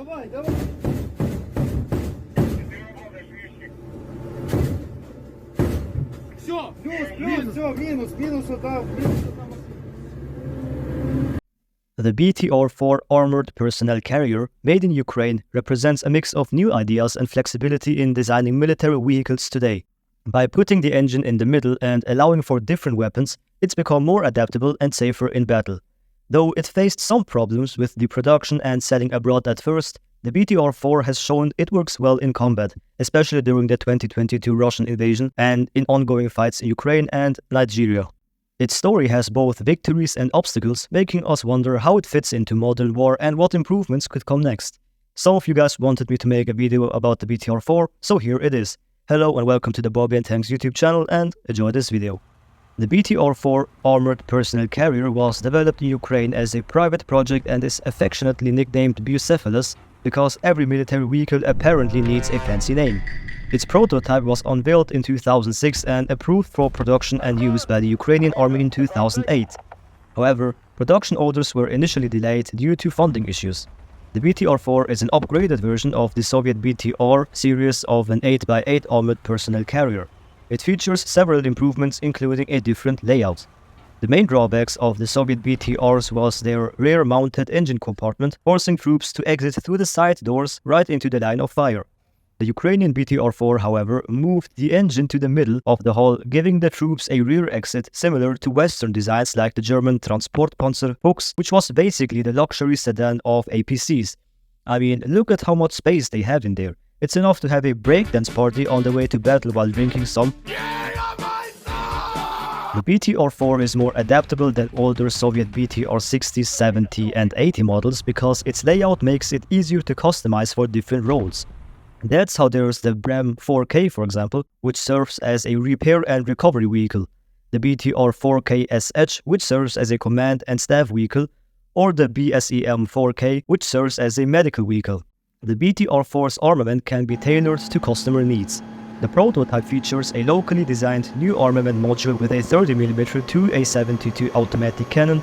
Давай, давай. Все, минус, вот так, The BTR-4 Armored Personnel Carrier, made in Ukraine, represents a mix of new ideas and flexibility in designing military vehicles today. By putting the engine in the middle and allowing for different weapons, it's become more adaptable and safer in battle. Though it faced some problems with the production and selling abroad at first, the BTR-4 has shown it works well in combat, especially during the 2022 Russian invasion and in ongoing fights in Ukraine and Nigeria. Its story has both victories and obstacles, making us wonder how it fits into modern war and what improvements could come next. Some of you guys wanted me to make a video about the BTR-4, so here it is. Hello and welcome to the Bobi and Tanks YouTube channel, and enjoy this video. The BTR-4 Armored Personnel Carrier was developed in Ukraine as a private project and is affectionately nicknamed Bucephalus because every military vehicle apparently needs a fancy name. Its prototype was unveiled in 2006 and approved for production and use by the Ukrainian army in 2008. However, production orders were initially delayed due to funding issues. The BTR-4 is an upgraded version of the Soviet BTR series of an 8x8 armored personnel carrier. It features several improvements, including a different layout. The main drawbacks of the Soviet BTRs was their rear-mounted engine compartment, forcing troops to exit through the side doors right into the line of fire. The Ukrainian BTR-4, however, moved the engine to the middle of the hull, giving the troops a rear exit similar to Western designs like the German Transportpanzer Fuchs, which was basically the luxury sedan of APCs. I mean, look at how much space they have in there. It's enough to have a breakdance party on the way to battle while drinking some. The BTR-4 is more adaptable than older Soviet BTR-60, 70 and 80 models because its layout makes it easier to customize for different roles. That's how there's the BTR-4K, for example, which serves as a repair and recovery vehicle, the BTR-4K-SH, which serves as a command and staff vehicle, or the BSEM-4K, which serves as a medical vehicle. The BTR-4's armament can be tailored to customer needs. The prototype features a locally designed new armament module with a 30mm 2A72 automatic cannon,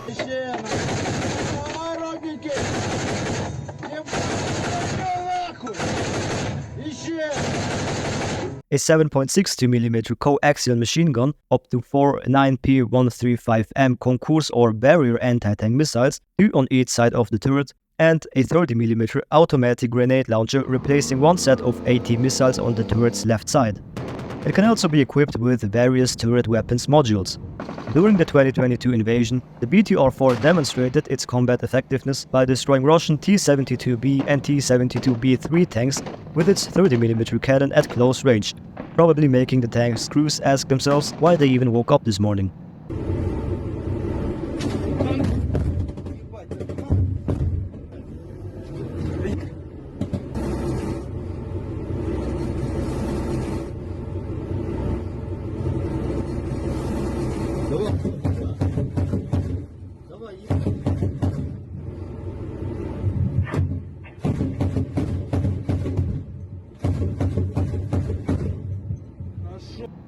a 7.62mm coaxial machine gun, up to 4 9P135M concourse or barrier anti-tank missiles, 2 on each side of the turret, and a 30mm automatic grenade launcher replacing one set of 80 missiles on the turret's left side. It can also be equipped with various turret weapons modules. During the 2022 invasion, the BTR-4 demonstrated its combat effectiveness by destroying Russian T-72B and T-72B3 tanks with its 30mm cannon at close range, probably making the tanks' crews ask themselves why they even woke up this morning.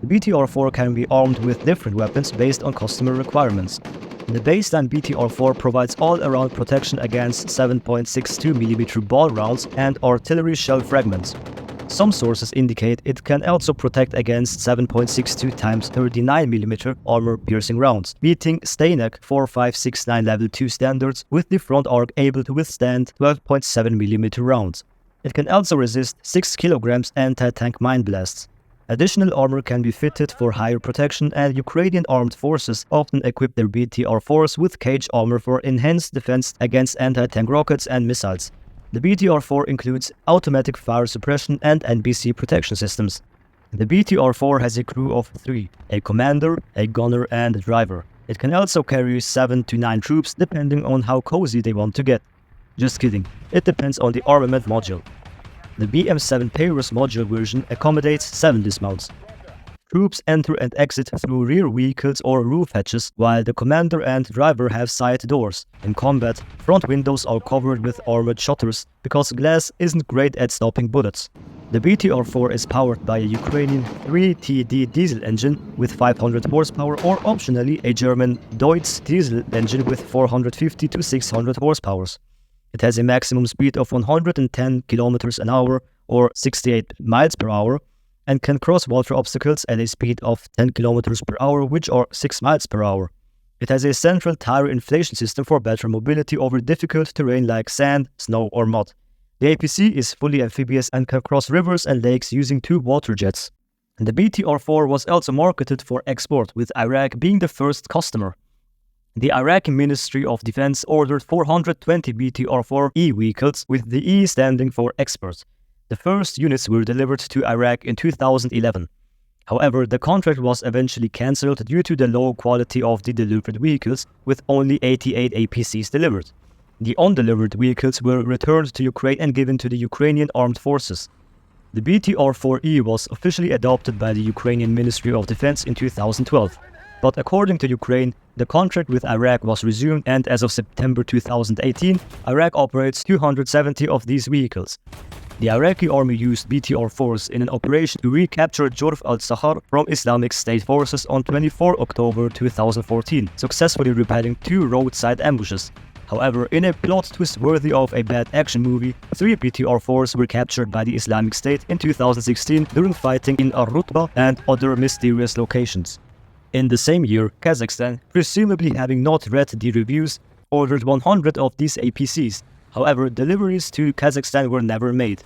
The BTR-4 can be armed with different weapons based on customer requirements. The baseline BTR-4 provides all-around protection against 7.62mm ball rounds and artillery shell fragments. Some sources indicate it can also protect against 7.62 x 39mm armor-piercing rounds, meeting Steinek 4569 Level 2 standards with the front arc able to withstand 12.7mm rounds. It can also resist 6 kg anti-tank mine blasts. Additional armor can be fitted for higher protection, and Ukrainian armed forces often equip their BTR-4s with cage armor for enhanced defense against anti-tank rockets and missiles. The BTR-4 includes automatic fire suppression and NBC protection systems. The BTR-4 has a crew of 3, a commander, a gunner and a driver. It can also carry 7 to 9 troops depending on how cozy they want to get. Just kidding, it depends on the armament module. The BM7 Payrus module version accommodates 7 dismounts. Troops enter and exit through rear vehicles or roof hatches, while the commander and driver have side doors. In combat, front windows are covered with armored shutters because glass isn't great at stopping bullets. The BTR-4 is powered by a Ukrainian 3TD diesel engine with 500 horsepower or optionally a German Deutz diesel engine with 450 to 600 horsepower. It has a maximum speed of 110 kilometers an hour or 68 miles per hour and can cross water obstacles at a speed of 10 kilometers per hour, which are 6 miles per hour. It has a central tire inflation system for better mobility over difficult terrain like sand, snow or mud. The APC is fully amphibious and can cross rivers and lakes using 2 water jets. The BTR-4 was also marketed for export, with Iraq being the first customer. The Iraqi Ministry of Defense ordered 420 BTR-4E vehicles, with the E standing for export. The first units were delivered to Iraq in 2011. However, the contract was eventually cancelled due to the low quality of the delivered vehicles, with only 88 APCs delivered. The undelivered vehicles were returned to Ukraine and given to the Ukrainian armed forces. The BTR-4E was officially adopted by the Ukrainian Ministry of Defense in 2012. But according to Ukraine, the contract with Iraq was resumed, and as of September 2018, Iraq operates 270 of these vehicles. The Iraqi army used BTR-4s in an operation to recapture Jurf al-Sahar from Islamic State forces on 24 October 2014, successfully repelling 2 roadside ambushes. However, in a plot twist worthy of a bad action movie, 3 BTR-4s were captured by the Islamic State in 2016 during fighting in Ar-Rutba and other mysterious locations. In the same year, Kazakhstan, presumably having not read the reviews, ordered 100 of these APCs. However, deliveries to Kazakhstan were never made.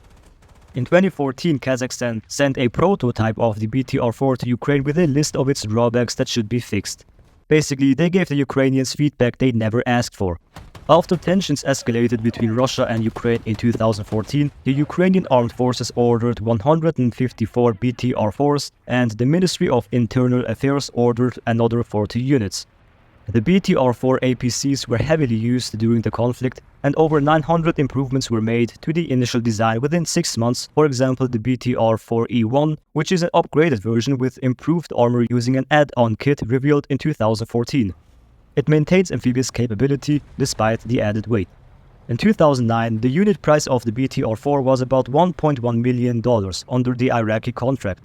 In 2014, Kazakhstan sent a prototype of the BTR-4 to Ukraine with a list of its drawbacks that should be fixed. Basically, they gave the Ukrainians feedback they never asked for. After tensions escalated between Russia and Ukraine in 2014, the Ukrainian armed forces ordered 154 BTR-4s, and the Ministry of Internal Affairs ordered another 40 units. The BTR-4 APCs were heavily used during the conflict, and over 900 improvements were made to the initial design within 6 months. For example, the BTR-4E1, which is an upgraded version with improved armor using an add-on kit revealed in 2014. It maintains amphibious capability despite the added weight. In 2009, the unit price of the BTR-4 was about $1.1 million under the Iraqi contract.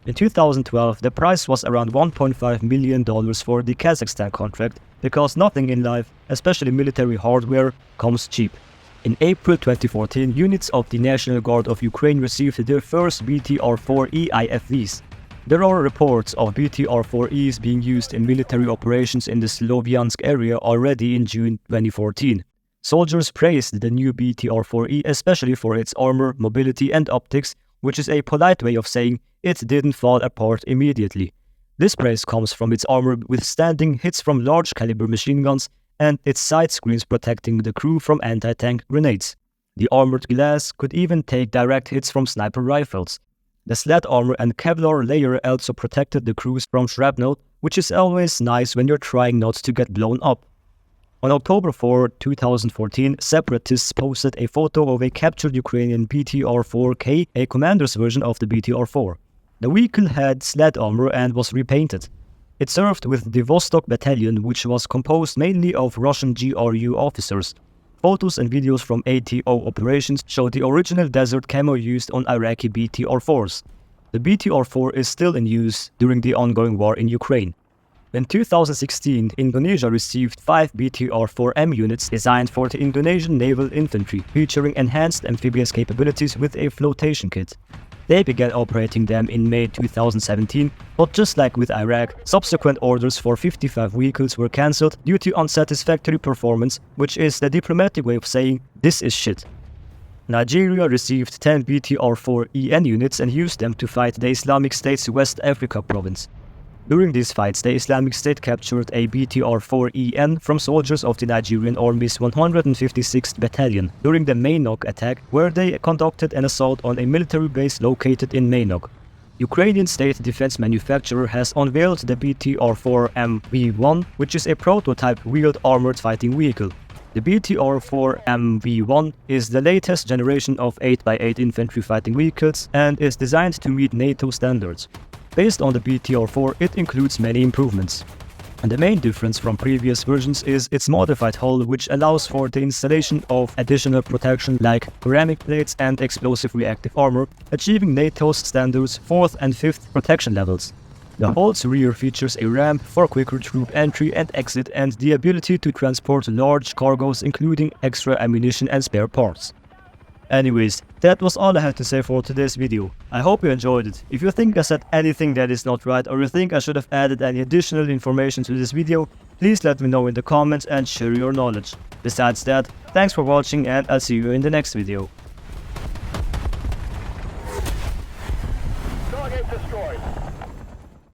In 2012, the price was around $1.5 million for the Kazakhstan contract, because nothing in life, especially military hardware, comes cheap. In April 2014, units of the National Guard of Ukraine received their first BTR-4E IFVs. There are reports of BTR-4Es being used in military operations in the Sloviansk area already in June 2014. Soldiers praised the new BTR-4E especially for its armor, mobility and optics, which is a polite way of saying it didn't fall apart immediately. This praise comes from its armor withstanding hits from large caliber machine guns and its side screens protecting the crew from anti-tank grenades. The armored glass could even take direct hits from sniper rifles. The sled armor and Kevlar layer also protected the crews from shrapnel, which is always nice when you're trying not to get blown up. On October 4, 2014, separatists posted a photo of a captured Ukrainian BTR-4K, a commander's version of the BTR-4. The vehicle had sled armor and was repainted. It served with the Vostok battalion, which was composed mainly of Russian GRU officers. Photos and videos from ATO operations show the original desert camo used on Iraqi BTR-4s. The BTR-4 is still in use during the ongoing war in Ukraine. In 2016, Indonesia received 5 BTR-4M units designed for the Indonesian Naval Infantry, featuring enhanced amphibious capabilities with a flotation kit. They began operating them in May 2017, but just like with Iraq, subsequent orders for 55 vehicles were cancelled due to unsatisfactory performance, which is the diplomatic way of saying this is shit. Nigeria received 10 BTR-4EN units and used them to fight the Islamic State's West Africa province. During these fights, the Islamic State captured a BTR-4EN from soldiers of the Nigerian Army's 156th Battalion during the Mainok attack, where they conducted an assault on a military base located in Mainok. Ukrainian state defense manufacturer has unveiled the BTR-4MV1, which is a prototype wheeled armored fighting vehicle. The BTR-4MV1 is the latest generation of 8x8 infantry fighting vehicles and is designed to meet NATO standards. Based on the BTR-4, it includes many improvements. And the main difference from previous versions is its modified hull, which allows for the installation of additional protection like ceramic plates and explosive reactive armor, achieving NATO's standards 4th and 5th protection levels. The hull's rear features a ramp for quicker troop entry and exit and the ability to transport large cargoes including extra ammunition and spare parts. Anyways, that was all I had to say for today's video. I hope you enjoyed it. If you think I said anything that is not right or you think I should have added any additional information to this video, please let me know in the comments and share your knowledge. Besides that, thanks for watching and I'll see you in the next video. Target destroyed.